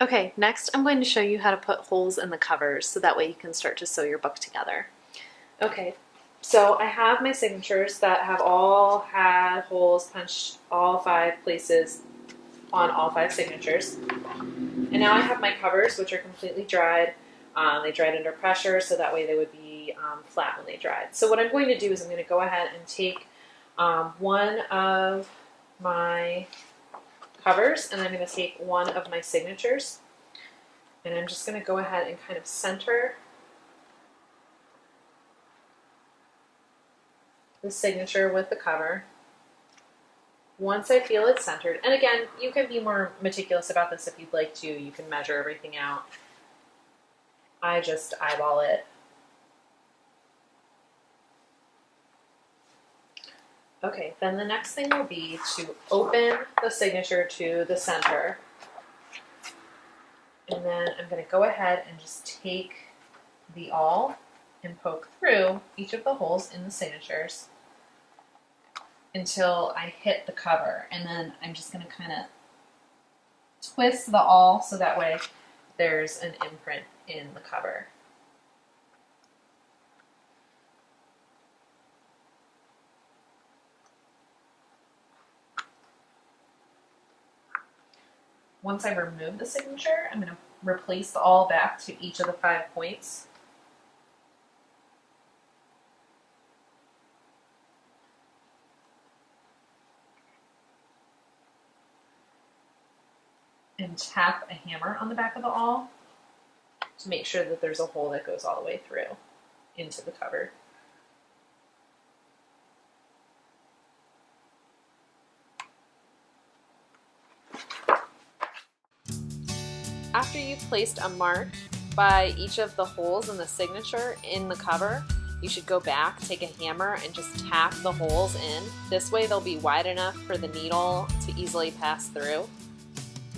Okay, next I'm going to show you how to put holes in the covers so that way you can start to sew your book together. Okay, so I have my signatures that have all had holes punched all 5 places on all 5 signatures. And now I have my covers, which are completely dried. They dried under pressure, so that way they would be flat when they dried. So what I'm going to do is I'm going to go ahead and take one of my covers, and I'm going to take one of my signatures, and I'm just going to go ahead and kind of center the signature with the cover. Once I feel it's centered, and again, you can be more meticulous about this if you'd like to. You can measure everything out. I just eyeball it. Okay, then the next thing will be to open the signature to the center. And then I'm going to go ahead and just take the awl and poke through each of the holes in the signatures until I hit the cover. And then I'm just going to kind of twist the awl so that way there's an imprint in the cover. Once I remove the signature, I'm going to replace the awl back to each of the 5 points. And tap a hammer on the back of the awl to make sure that there's a hole that goes all the way through into the cover. After you've placed a mark by each of the holes in the signature in the cover, you should go back, take a hammer, and just tap the holes in. This way they'll be wide enough for the needle to easily pass through.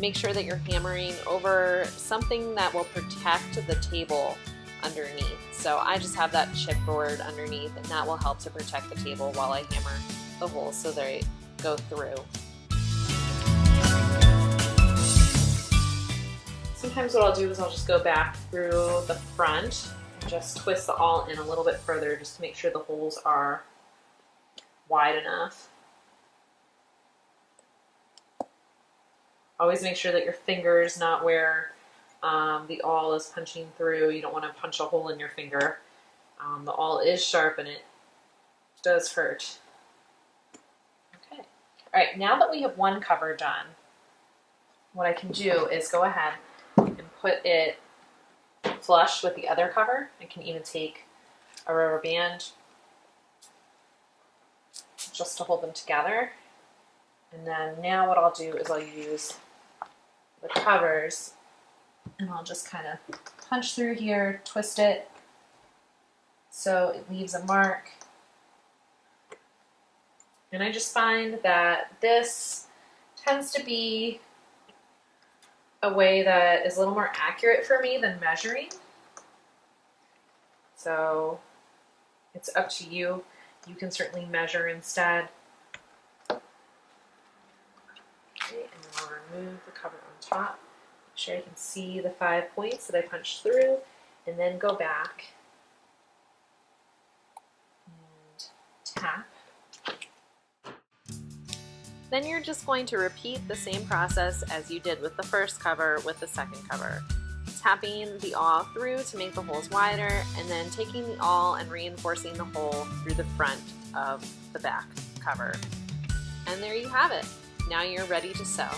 Make sure that you're hammering over something that will protect the table underneath. So I just have that chipboard underneath, and that will help to protect the table while I hammer the holes so they go through. Sometimes what I'll do is I'll just go back through the front and just twist the awl in a little bit further just to make sure the holes are wide enough. Always make sure that your finger is not where the awl is punching through. You don't want to punch a hole in your finger. The awl is sharp and it does hurt. Okay. All right, now that we have one cover done, what I can do is go ahead and put it flush with the other cover. I can even take a rubber band just to hold them together. And then now what I'll do is I'll use the covers and I'll just kind of punch through here, twist it so it leaves a mark. And I just find that this tends to be a way that is a little more accurate for me than measuring. So it's up to you. You can certainly measure instead. Okay, and then I'll remove the cover on top. Make sure I can see the 5 points that I punched through, and then go back and tap. Then you're just going to repeat the same process as you did with the first cover with the second cover. Tapping the awl through to make the holes wider, and then taking the awl and reinforcing the hole through the front of the back cover. And there you have it. Now you're ready to sew.